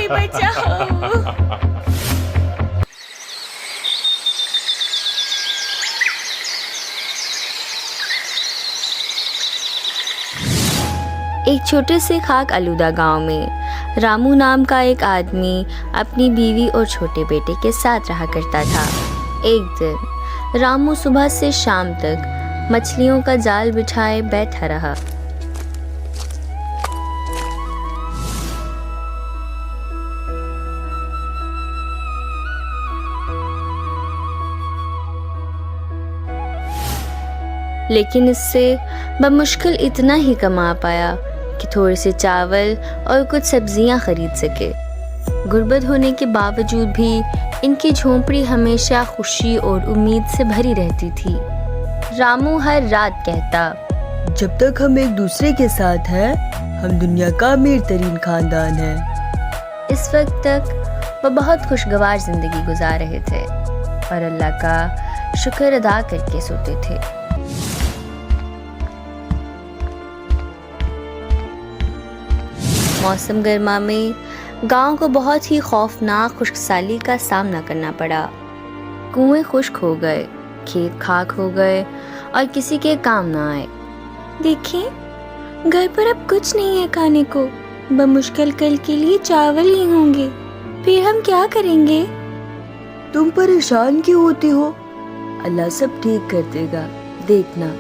कोई बचाओ। एक छोटे से खाक आलूदा गांव में रामू नाम का एक आदमी अपनी बीवी और छोटे बेटे के साथ रहा करता था। एक दिन रामू सुबह से शाम तक मछलियों का जाल बिछाए बैठा रहा। लेकिन इससे बमुश्किल इतना ही कमा पाया कि थोड़े से चावल और कुछ सब्जियां खरीद सके। गुर्बत होने के बावजूद भी इनकी झोंपड़ी हमेशा खुशी और उम्मीद से भरी रहती थी। रामू हर रात कहता, जब तक हम एक दूसरे के साथ हैं, हम दुनिया का अमीर तरीन खानदान है। इस वक्त तक वह बहुत खुशगवार जिंदगी गुजार रहे थे और अल्लाह का शुक्र अदा करके सोते थे। मौसम गर्मा में गांव को बहुत ही खौफनाक खुश्कसाली का सामना करना पड़ा। कुएं खुश्क हो गए, खेत खाक हो गए और किसी के काम ना आए। देखें, घर पर अब कुछ नहीं है खाने को, बमुश्किल कल के लिए चावल ही होंगे, फिर हम क्या करेंगे? तुम परेशान क्यों होती हो? अल्लाह सब ठीक कर देगा, देखना।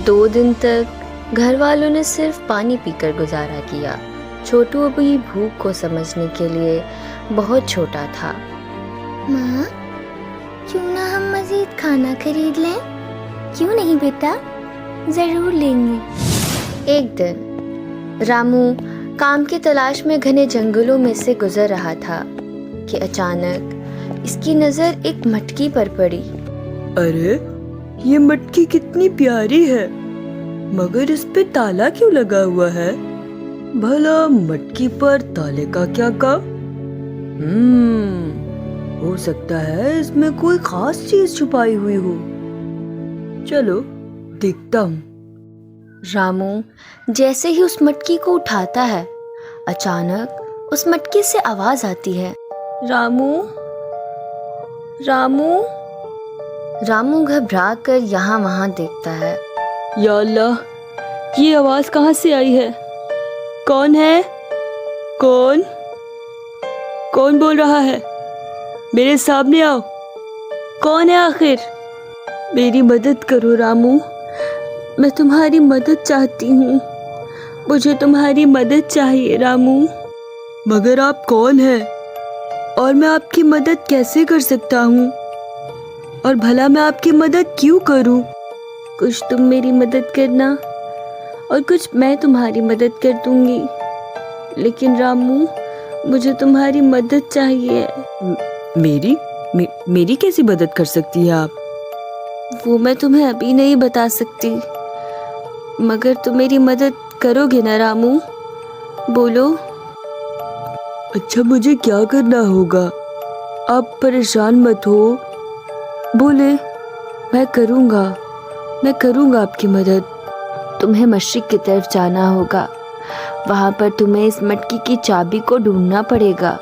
2 दिन तक घर वालों ने सिर्फ पानी पीकर गुजारा किया। छोटू अभी भूख को समझने के लिए बहुत छोटा था। माँ, क्यों ना हम मजीद खाना खरीद लें? क्यों नहीं बेटा, जरूर लेंगे। एक दिन रामू काम की तलाश में घने जंगलों में से गुजर रहा था कि अचानक इसकी नजर एक मटकी पर पड़ी। अरे, ये मटकी कितनी प्यारी है, मगर इस पे ताला क्यों लगा हुआ है? भला मटकी पर ताले का क्या काम? हो सकता है इसमें कोई खास चीज छुपाई हुई हो। चलो देखता हूँ। रामू जैसे ही उस मटकी को उठाता है, अचानक उस मटकी से आवाज आती है, रामू रामू। रामू घबरा कर यहाँ वहाँ देखता है। या अल्लाह, ये आवाज कहाँ से आई है? कौन है? कौन बोल रहा है? मेरे सामने आओ। कौन है आखिर? मेरी मदद करो रामू, मैं तुम्हारी मदद चाहती हूँ। मुझे तुम्हारी मदद चाहिए रामू। मगर आप कौन हैं? और मैं आपकी मदद कैसे कर सकता हूँ? और भला मैं आपकी मदद क्यों करूँ? कुछ तुम मेरी मदद करना और कुछ मैं तुम्हारी मदद कर दूंगी। लेकिन रामू, मुझे तुम्हारी मदद चाहिए। मेरी कैसी मदद कर सकती है आप? वो मैं तुम्हें अभी नहीं बता सकती, मगर तुम मेरी मदद करोगे ना रामू? बोलो। अच्छा, मुझे क्या करना होगा? आप परेशान मत हो, बोले। मैं करूँगा आपकी मदद। तुम्हें मशरिक की तरफ जाना होगा, वहाँ पर तुम्हें इस मटकी की चाबी को ढूंढना पड़ेगा।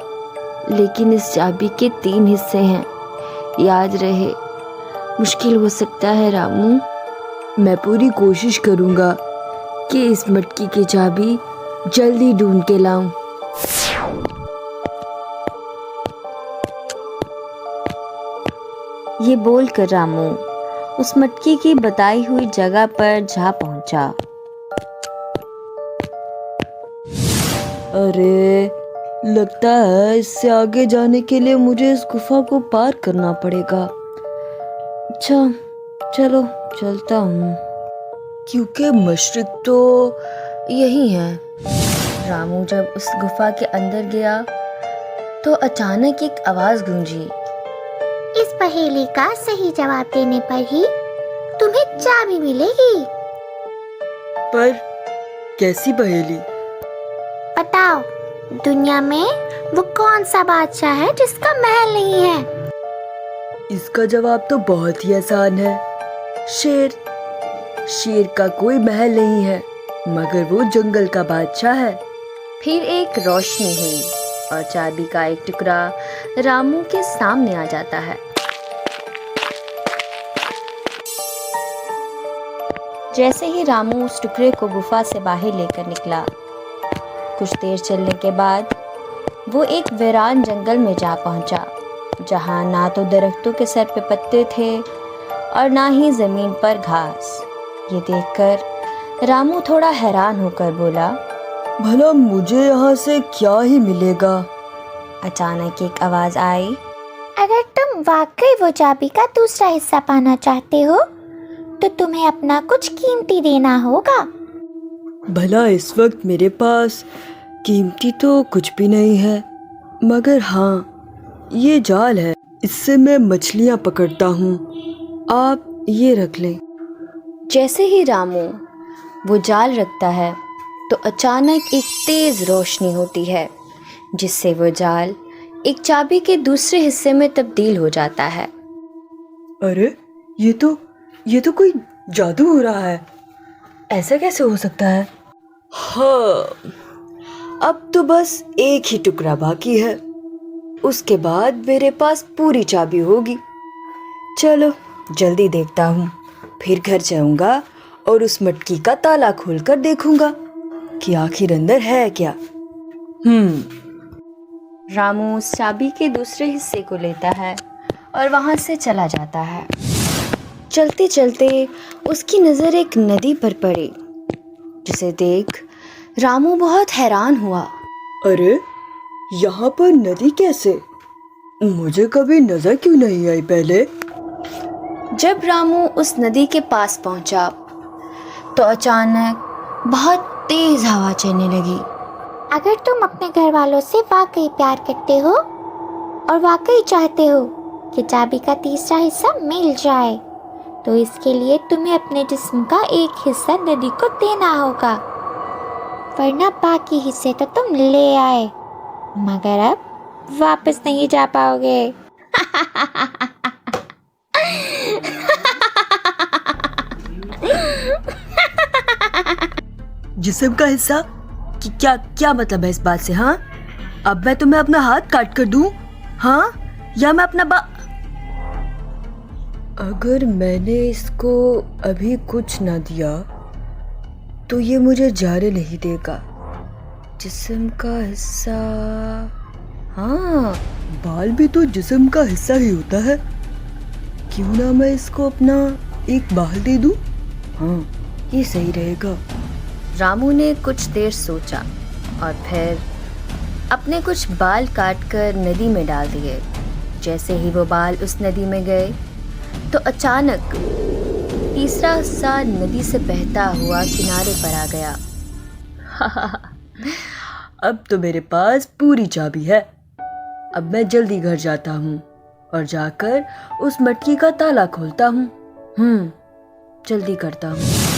लेकिन इस चाबी के 3 हिस्से हैं, याद रहे। मुश्किल हो सकता है रामू। मैं पूरी कोशिश करूँगा कि इस मटकी की चाबी जल्दी ढूंढ के लाऊं। ये बोलकर रामू उस मटकी की बताई हुई जगह पर जा पहुंचा। अरे, लगता है इससे आगे जाने के लिए मुझे इस गुफा को पार करना पड़ेगा। अच्छा, चलो चलता हूँ, क्योंकि मशरिक तो यही है। रामू जब उस गुफा के अंदर गया तो अचानक एक आवाज गूंजी, इस पहेली का सही जवाब देने पर ही तुम्हें चाबी मिलेगी। पर कैसी पहेली? बताओ, दुनिया में वो कौन सा बादशाह है जिसका महल नहीं है? इसका जवाब तो बहुत ही आसान है, शेर। शेर का कोई महल नहीं है, मगर वो जंगल का बादशाह है। फिर एक रोशनी हुई और चाबी का एक टुकड़ा रामू के सामने आ जाता है। जैसे ही रामू उस टुकड़े को गुफा से बाहर लेकर निकला, कुछ देर चलने के बाद वो एक वीरान जंगल में जा पहुंचा, जहां ना तो दरख्तों के सर पे पत्ते थे और ना ही जमीन पर घास। ये देखकर रामू थोड़ा हैरान होकर बोला, भला मुझे यहाँ से क्या ही मिलेगा? अचानक एक आवाज आई, अगर तुम वाकई वो चाबी का दूसरा हिस्सा पाना चाहते हो तो तुम्हें अपना कुछ कीमती देना होगा। भला इस वक्त मेरे पास कीमती तो कुछ भी नहीं है, मगर हाँ, ये जाल है, इससे मैं मछलियाँ पकड़ता हूँ, आप ये रख लें। जैसे ही रामू वो जाल रखता है तो अचानक एक तेज रोशनी होती है, जिससे वो जाल एक चाबी के दूसरे हिस्से में तब्दील हो जाता है। अरे ये तो कोई जादू हो रहा है, ऐसा कैसे हो सकता है? हाँ, अब तो बस एक ही टुकड़ा बाकी है, उसके बाद मेरे पास पूरी चाबी होगी। चलो जल्दी देखता हूँ, फिर घर जाऊंगा और उस मटकी का ताला खोलकर देखूंगा कि आखिर अंदर है क्या। रामू उस चाबी के दूसरे हिस्से को लेता है और वहां से चला जाता है। चलते चलते उसकी नज़र एक नदी पर पड़ी, जिसे देख रामू बहुत हैरान हुआ। अरे यहाँ पर नदी कैसे? मुझे कभी नजर क्यों नहीं आई पहले? जब रामू उस नदी के पास पहुंचा तो अचानक बहुत तेज हवा चलने लगी। अगर तुम अपने घर वालों से वाकई प्यार करते हो और वाकई चाहते हो कि चाबी का तीसरा हिस्सा मिल जाए, तो इसके लिए तुम्हें अपने जिस्म का एक हिस्सा नदी को देना होगा, वरना बाकी हिस्से तो तुम ले आए, मगर अब वापस नहीं जा पाओगे। जिस्म का हिस्सा? कि क्या मतलब है इस बात से? हाँ, अब मैं तुम्हें अपना हाथ काट कर दूं? हाँ, या मैं अपना अगर मैंने इसको अभी कुछ ना दिया तो ये मुझे जाने नहीं देगा। जिस्म का हिस्सा? हाँ, बाल भी तो जिस्म का हिस्सा ही होता है। क्यों ना मैं इसको अपना एक बाल दे दूं? हाँ, ये सही रहेगा। रामू ने कुछ देर सोचा और फिर अपने कुछ बाल काटकर नदी में डाल दिए। जैसे ही वो बाल उस नदी में गए तो अचानक तीसरा हिस्सा नदी से बहता हुआ किनारे पर आ गया। अब तो मेरे पास पूरी चाबी है। अब मैं जल्दी घर जाता हूँ और जाकर उस मटकी का ताला खोलता हूँ। जल्दी करता हूँ।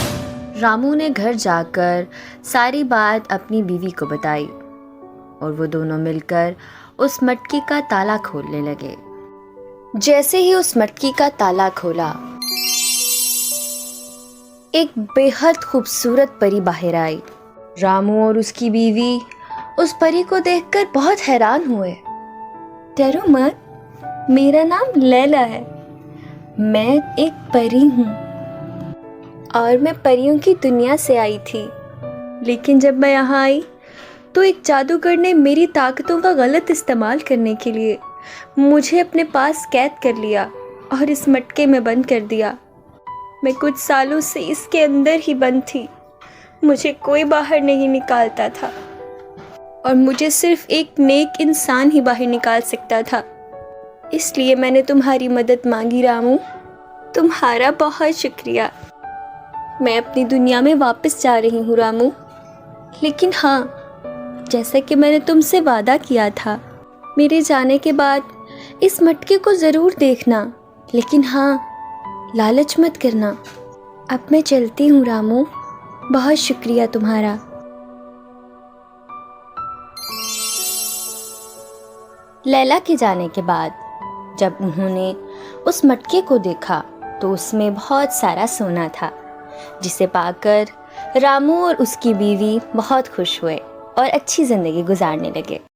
रामू ने घर जाकर सारी बात अपनी बीवी को बताई और वो दोनों मिलकर उस मटकी का ताला खोलने लगे। जैसे ही उस मटकी का ताला खोला, एक बेहद खूबसूरत परी बाहर आई। रामू और उसकी बीवी उस परी को देखकर बहुत हैरान हुए। डरो मत, मेरा नाम लैला है, मैं एक परी हूँ और मैं परियों की दुनिया से आई थी। लेकिन जब मैं यहाँ आई तो एक जादूगर ने मेरी ताकतों का गलत इस्तेमाल करने के लिए मुझे अपने पास कैद कर लिया और इस मटके में बंद कर दिया। मैं कुछ सालों से इसके अंदर ही बंद थी, मुझे कोई बाहर नहीं निकालता था और मुझे सिर्फ एक नेक इंसान ही बाहर निकाल सकता था। इसलिए मैंने तुम्हारी मदद मांगी रामू। तुम्हारा बहुत शुक्रिया। मैं अपनी दुनिया में वापस जा रही हूँ रामू, लेकिन हाँ, जैसा कि मैंने तुमसे वादा किया था, मेरे जाने के बाद इस मटके को ज़रूर देखना, लेकिन हाँ, लालच मत करना। अब मैं चलती हूँ रामू, बहुत शुक्रिया तुम्हारा। लैला के जाने के बाद जब उन्होंने उस मटके को देखा तो उसमें बहुत सारा सोना था, जिसे पाकर रामू और उसकी बीवी बहुत खुश हुए और अच्छी ज़िंदगी गुजारने लगे।